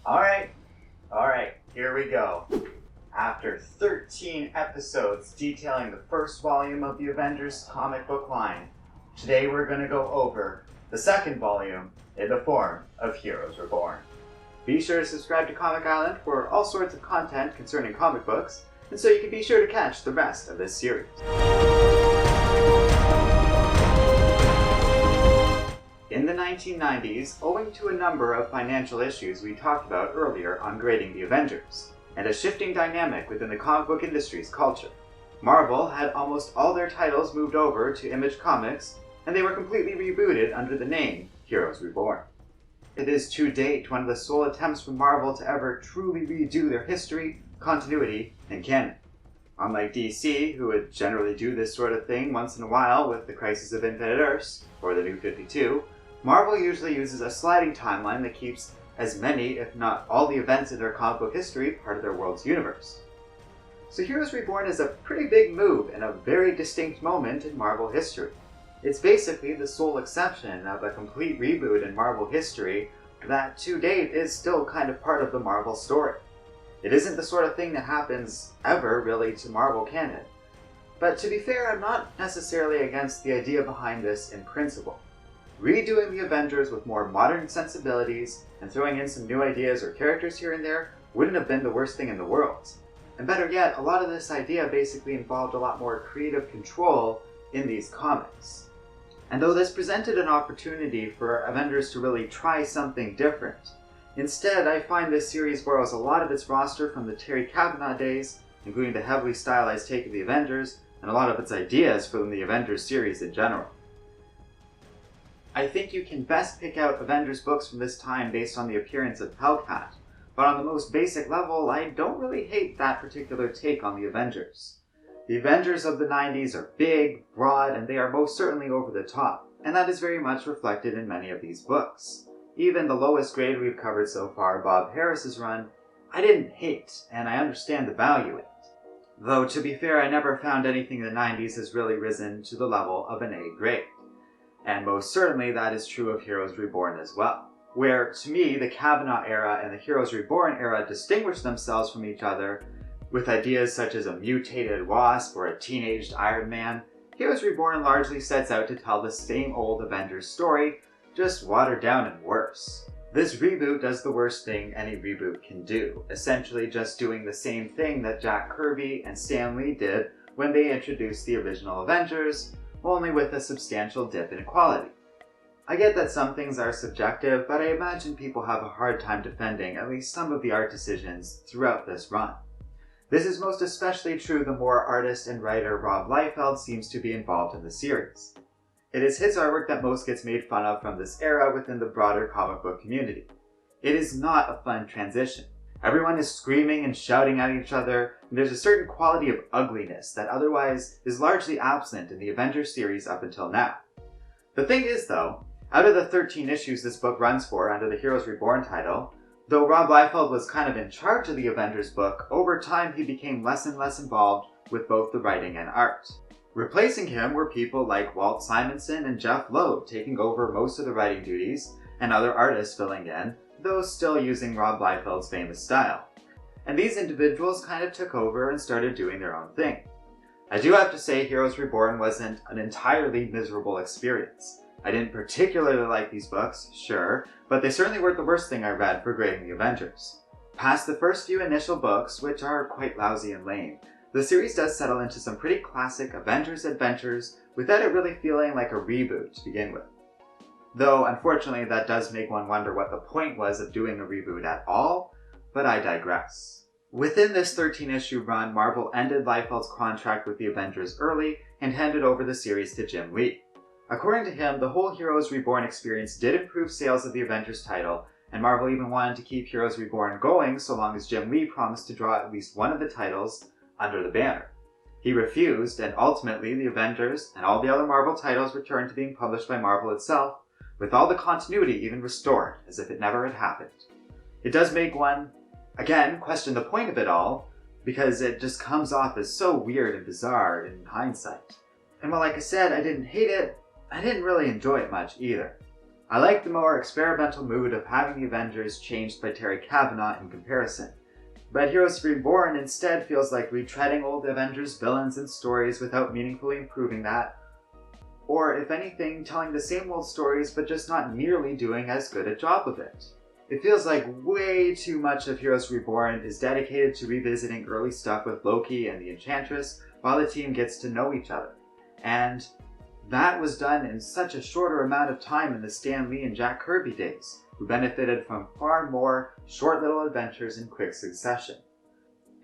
Alright, here we go. After 13 episodes detailing the first volume of the Avengers comic book line, today we're going to go over the second volume in the form of Heroes Reborn. Be sure to subscribe to Comic Island for all sorts of content concerning comic books, and so you can be sure to catch the rest of this series. In the 1990s, owing to a number of financial issues we talked about earlier on Grading the Avengers, and a shifting dynamic within the comic book industry's culture, Marvel had almost all their titles moved over to Image Comics, and they were completely rebooted under the name Heroes Reborn. It is to date one of the sole attempts from Marvel to ever truly redo their history, continuity, and canon. Unlike DC, who would generally do this sort of thing once in a while with the Crisis of Infinite Earths, or the New 52, Marvel usually uses a sliding timeline that keeps as many, if not all, the events in their comic book history part of their world's universe. So Heroes Reborn is a pretty big move and a very distinct moment in Marvel history. It's basically the sole exception of a complete reboot in Marvel history that to date is still kind of part of the Marvel story. It isn't the sort of thing that happens ever really to Marvel canon. But to be fair, I'm not necessarily against the idea behind this in principle. Redoing the Avengers with more modern sensibilities and throwing in some new ideas or characters here and there wouldn't have been the worst thing in the world. And better yet, a lot of this idea basically involved a lot more creative control in these comics. And though this presented an opportunity for Avengers to really try something different, instead I find this series borrows a lot of its roster from the Terry Kavanagh days, including the heavily stylized take of the Avengers, and a lot of its ideas from the Avengers series in general. I think you can best pick out Avengers books from this time based on the appearance of Hellcat, but on the most basic level, I don't really hate that particular take on the Avengers. The Avengers of the 90s are big, broad, and they are most certainly over the top, and that is very much reflected in many of these books. Even the lowest grade we've covered so far, Bob Harris's run, I didn't hate, and I understand the value in it. Though, to be fair, I never found anything in the 90s has really risen to the level of an A grade. And most certainly that is true of Heroes Reborn as well, where, to me, the Kavanagh era and the Heroes Reborn era distinguish themselves from each other with ideas such as a mutated Wasp or a teenaged Iron Man. Heroes Reborn largely sets out to tell the same old Avengers story, just watered down and worse. This reboot does the worst thing any reboot can do, essentially just doing the same thing that Jack Kirby and Stan Lee did when they introduced the original Avengers, only with a substantial dip in quality. I get that some things are subjective, but I imagine people have a hard time defending at least some of the art decisions throughout this run. This is most especially true the more artist and writer Rob Liefeld seems to be involved in the series. It is his artwork that most gets made fun of from this era within the broader comic book community. It is not a fun transition. Everyone is screaming and shouting at each other, and there's a certain quality of ugliness that otherwise is largely absent in the Avengers series up until now. The thing is though, out of the 13 issues this book runs for under the Heroes Reborn title, though Rob Liefeld was kind of in charge of the Avengers book, over time he became less and less involved with both the writing and art. Replacing him were people like Walt Simonson and Jeph Loeb taking over most of the writing duties, and other artists filling in, though still using Rob Liefeld's famous style. And these individuals kind of took over and started doing their own thing. I do have to say Heroes Reborn wasn't an entirely miserable experience. I didn't particularly like these books, sure, but they certainly weren't the worst thing I read for Grading the Avengers. Past the first few initial books, which are quite lousy and lame, the series does settle into some pretty classic Avengers adventures without it really feeling like a reboot to begin with. Though, unfortunately, that does make one wonder what the point was of doing a reboot at all, but I digress. Within this 13-issue run, Marvel ended Liefeld's contract with the Avengers early and handed over the series to Jim Lee. According to him, the whole Heroes Reborn experience did improve sales of the Avengers title, and Marvel even wanted to keep Heroes Reborn going so long as Jim Lee promised to draw at least one of the titles under the banner. He refused, and ultimately the Avengers and all the other Marvel titles returned to being published by Marvel itself, with all the continuity even restored, as if it never had happened. It does make one, again, question the point of it all, because it just comes off as so weird and bizarre in hindsight. And while like I said, I didn't hate it, I didn't really enjoy it much either. I like the more experimental mood of having the Avengers changed by Terry Cavanagh in comparison. But Heroes Reborn instead feels like retreading old Avengers villains and stories without meaningfully improving that, or if anything, telling the same old stories but just not nearly doing as good a job of it. It feels like way too much of Heroes Reborn is dedicated to revisiting early stuff with Loki and the Enchantress while the team gets to know each other. And that was done in such a shorter amount of time in the Stan Lee and Jack Kirby days, who benefited from far more short little adventures in quick succession.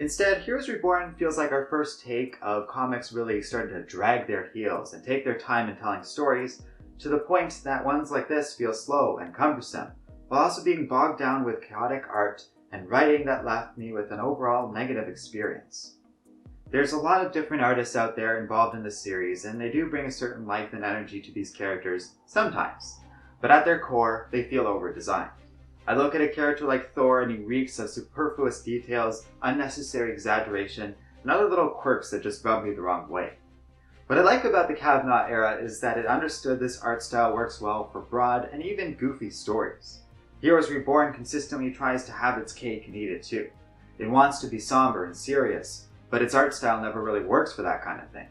Instead, Heroes Reborn feels like our first take of comics really starting to drag their heels and take their time in telling stories, to the point that ones like this feel slow and cumbersome, while also being bogged down with chaotic art and writing that left me with an overall negative experience. There's a lot of different artists out there involved in the series, and they do bring a certain life and energy to these characters, sometimes, but at their core, they feel over-designed. I look at a character like Thor and he reeks of superfluous details, unnecessary exaggeration, and other little quirks that just rub me the wrong way. What I like about the Cavanagh era is that it understood this art style works well for broad and even goofy stories. Heroes Reborn consistently tries to have its cake and eat it too. It wants to be somber and serious, but its art style never really works for that kind of thing.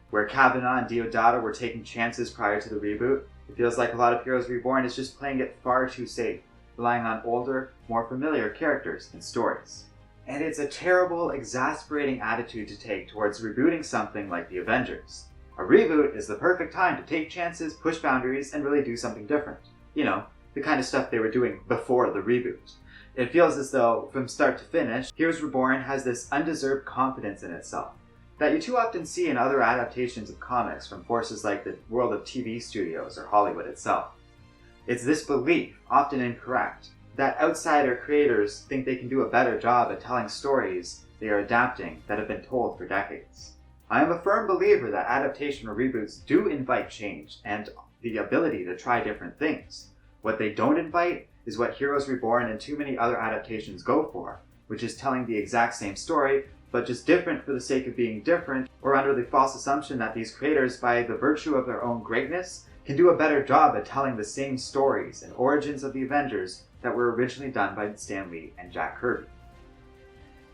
Where Cavanagh and Deodato were taking chances prior to the reboot, it feels like a lot of Heroes Reborn is just playing it far too safe, relying on older, more familiar characters and stories. And it's a terrible, exasperating attitude to take towards rebooting something like the Avengers. A reboot is the perfect time to take chances, push boundaries, and really do something different. You know, the kind of stuff they were doing before the reboot. It feels as though, from start to finish, Heroes Reborn has this undeserved confidence in itself that you too often see in other adaptations of comics from forces like the world of TV studios or Hollywood itself. It's this belief, often incorrect, that outsider creators think they can do a better job at telling stories they are adapting that have been told for decades. I am a firm believer that adaptation or reboots do invite change and the ability to try different things. What they don't invite is what Heroes Reborn and too many other adaptations go for, which is telling the exact same story, but just different for the sake of being different, or under the false assumption that these creators, by the virtue of their own greatness, can do a better job at telling the same stories and origins of the Avengers that were originally done by Stan Lee and Jack Kirby.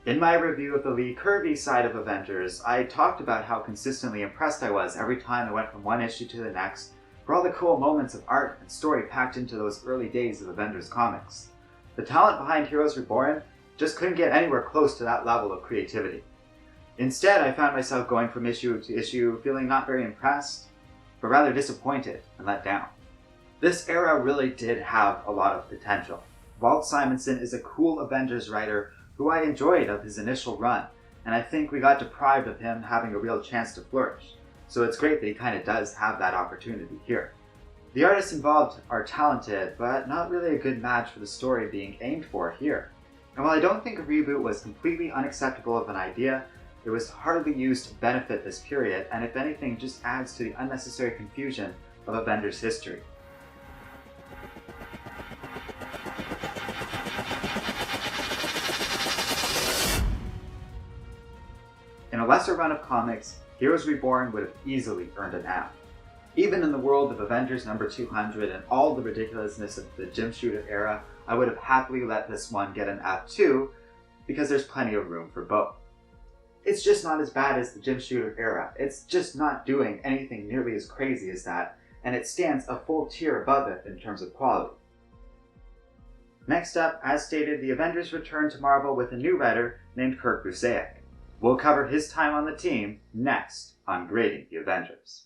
In my review of the Lee Kirby side of Avengers, I talked about how consistently impressed I was every time I went from one issue to the next for all the cool moments of art and story packed into those early days of Avengers comics. The talent behind Heroes Reborn just couldn't get anywhere close to that level of creativity. Instead, I found myself going from issue to issue feeling not very impressed, but rather disappointed and let down. This era really did have a lot of potential. Walt Simonson is a cool Avengers writer who I enjoyed of his initial run, and I think we got deprived of him having a real chance to flourish, so it's great that he kind of does have that opportunity here. The artists involved are talented, but not really a good match for the story being aimed for here. And while I don't think a reboot was completely unacceptable of an idea, it was hardly used to benefit this period, and if anything, just adds to the unnecessary confusion of Avengers history. In a lesser run of comics, Heroes Reborn would have easily earned an F. Even in the world of Avengers number 200 and all the ridiculousness of the Jim Shooter era, I would have happily let this one get an F too, because there's plenty of room for both. It's just not as bad as the Jim Shooter era. It's just not doing anything nearly as crazy as that, and it stands a full tier above it in terms of quality. Next up, as stated, the Avengers return to Marvel with a new writer named Kurt Busiek. We'll cover his time on the team next on Grading the Avengers.